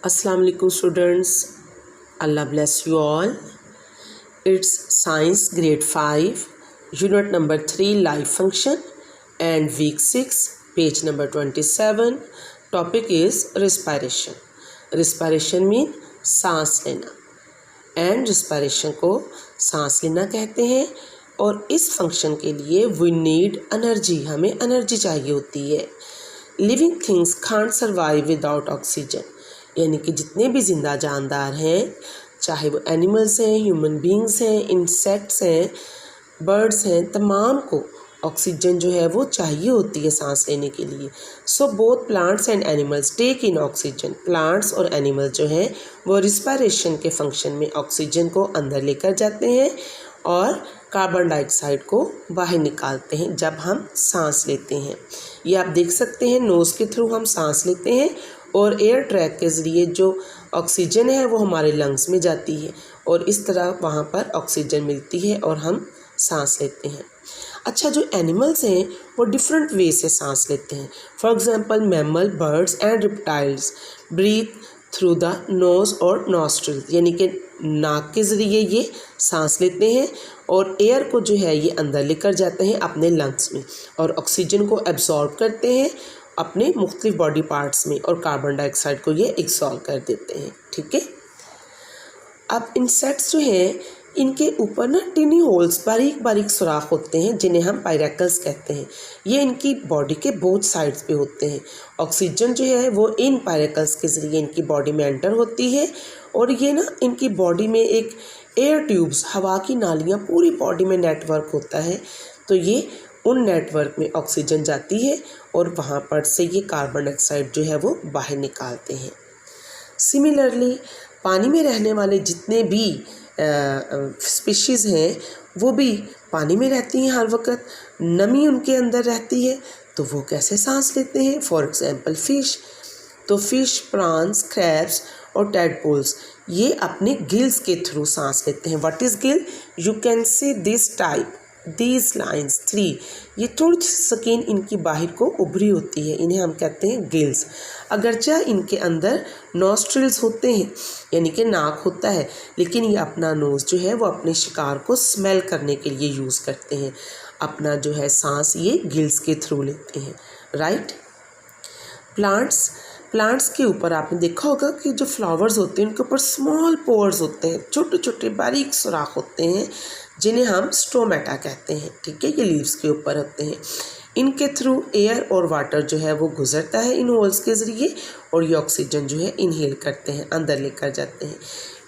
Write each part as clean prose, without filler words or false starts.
Assalamu alaikum students. Allah bless you all. It's science grade 5 unit number 3 life function and week 6 page number 27. Topic is respiration. Respiration mean सांस लेना and respiration को सांस लेना कहते हैं। और इस फंक्शन के लिए we need energy, हमें एनर्जी चाहिए होती है। Living things can't survive without oxygen, यानी कि जितने भी ज़िंदा जानदार हैं, चाहे वो एनिमल्स हैं, ह्यूमन बींग्स हैं, इंसेक्ट्स हैं, बर्ड्स हैं, तमाम को ऑक्सीजन जो है वो चाहिए होती है सांस लेने के लिए। So both plants and animals take in oxygen. Plants और एनिमल्स जो हैं वो रिस्पायरेशन के फंक्शन में ऑक्सीजन को अंदर लेकर जाते हैं और कार्बन डाइऑक्साइड को बाहर निकालते हैं जब हम सांस लेते हैं। ये आप देख सकते हैं, नोज़ के थ्रू हम सांस लेते हैं और एयर ट्रैक के ज़रिए जो ऑक्सीजन है वो हमारे लंग्स में जाती है और इस तरह वहाँ पर ऑक्सीजन मिलती है और हम सांस लेते हैं। अच्छा, जो एनिमल्स हैं वो डिफरेंट वे से सांस लेते हैं। For example mammal, birds and reptiles breathe through the nose और नॉस्ट्रिल्स, यानी कि नाक के ज़रिए ये सांस लेते हैं और एयर को जो है ये अंदर लेकर जाते हैं अपने लंग्स में और ऑक्सीजन को एब्जॉर्ब करते हैं अपने मुख्तलिफ बॉडी पार्ट्स में और कार्बन डाइऑक्साइड को ये एक्सॉल कर देते हैं। ठीक है। अब इंसेक्ट्स जो हैं इनके ऊपर ना टिनी होल्स, बारीक बारीक सुराख होते हैं जिन्हें हम पायरेकल्स कहते हैं। ये इनकी बॉडी के बोथ साइड्स पे होते हैं। ऑक्सीजन जो है वो इन पायरेकल्स के ज़रिए इनकी बॉडी में एंटर होती है और ये ना इनकी बॉडी में एक एयर ट्यूब्स, हवा की नालियाँ पूरी बॉडी में नेटवर्क होता है। तो ये उन नेटवर्क में ऑक्सीजन जाती है और वहाँ पर से ये कार्बन डाइऑक्साइड जो है वो बाहर निकालते हैं। सिमिलरली पानी में रहने वाले जितने भी स्पीशीज़ हैं वो भी पानी में रहती हैं, हर वक्त नमी उनके अंदर रहती है। तो वो कैसे सांस लेते हैं? For example fish. तो फ़िश, प्रॉन्स, क्रैब्स और टैडपोल्स ये अपने गिल्स के थ्रू सांस लेते हैं। What is Gill? You can see this type, these lines 3। ये थोड़ी सी स्किन इनकी बाहर को उभरी होती है, इन्हें हम कहते हैं गिल्स। अगरचे इनके अंदर नॉस्ट्रिल्स होते हैं, यानी कि नाक होता है, लेकिन ये अपना नोज़ जो है वो अपने शिकार को स्मेल करने के लिए यूज़ करते हैं। अपना जो है सांस ये गिल्स के थ्रू लेते हैं। राइट। प्लांट्स के ऊपर आपने देखा होगा कि जो फ्लावर्स होते हैं उनके ऊपर स्मॉल पोर्स होते हैं, छोटे छोटे बारीक सुराख होते हैं जिन्हें हम स्टोमेटा कहते हैं। ठीक है। ये लीव्स के ऊपर होते हैं। इनके थ्रू एयर और वाटर जो है वो गुजरता है इन होल्स के ज़रिए और ये ऑक्सीजन जो है इनहेल करते हैं, अंदर लेकर जाते हैं।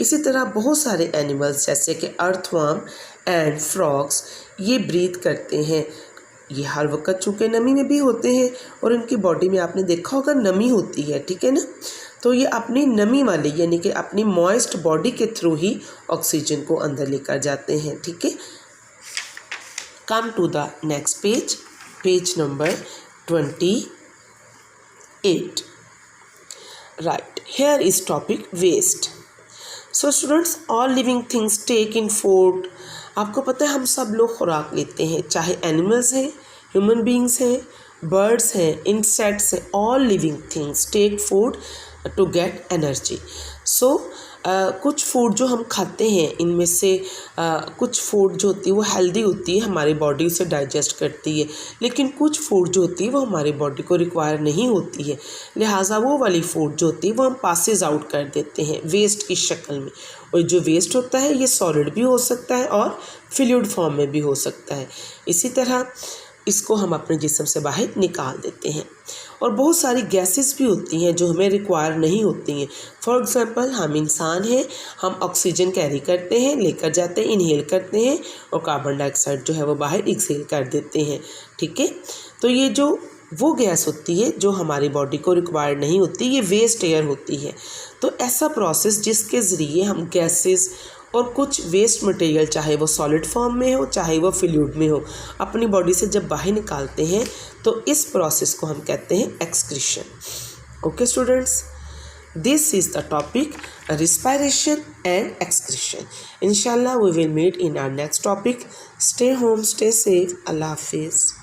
इसी तरह बहुत सारे एनिमल्स जैसे कि अर्थवर्म एंड फ्रॉग्स ये ब्रीथ करते हैं। ये हर वक्त चूँकि नमी में भी होते हैं और इनकी बॉडी में आपने देखा होगा नमी होती है। ठीक है ना। तो ये अपनी नमी वाले यानी कि अपनी मॉइस्ट बॉडी के थ्रू ही ऑक्सीजन को अंदर लेकर जाते हैं। ठीक है। Come to the next page, page number 28. Right, here is topic waste. So students, all living things take in food. आपको पता है हम सब लोग खुराक लेते हैं, चाहे एनिमल्स हैं, ह्यूमन बींग्स हैं, बर्ड्स हैं, इंसेक्ट्स हैं। All living things take food to get energy. So कुछ फूड जो हम खाते हैं इनमें से कुछ फूड जो होती है वो हेल्दी होती है, हमारी बॉडी उसे डाइजेस्ट करती है, लेकिन कुछ फूड जो होती है वो हमारी बॉडी को रिक्वायर नहीं होती है। लिहाजा वो वाली फूड जो होती है वो हम पासेस आउट कर देते हैं वेस्ट की शक्ल में। और जो वेस्ट होता है ये सॉलिड भी हो सकता है और फ्लूइड फॉर्म में भी हो सकता है। इसी तरह इसको हम अपने जिस्म से बाहर निकाल देते हैं। और बहुत सारी गैसेस भी होती हैं जो हमें रिक्वायर नहीं होती हैं। फॉर एग्जांपल हम इंसान हैं, हम ऑक्सीजन कैरी करते हैं, लेकर जाते हैं, इनहेल करते हैं और कार्बन डाइऑक्साइड जो है वो बाहर एक्सहेल कर देते हैं। ठीक है। तो ये जो वो गैस होती है जो हमारी बॉडी को रिक्वायर नहीं होती, ये वेस्ट एयर होती है। तो ऐसा प्रोसेस जिसके ज़रिए हम गैसेस और कुछ वेस्ट मटेरियल, चाहे वो सॉलिड फॉर्म में हो चाहे वो फ्लूइड में हो, अपनी बॉडी से जब बाहर निकालते हैं तो इस प्रोसेस को हम कहते हैं excretion. Okay students, this is the topic respiration and excretion. Inshallah we will meet in our next topic. Stay home, stay safe. Allah Hafiz.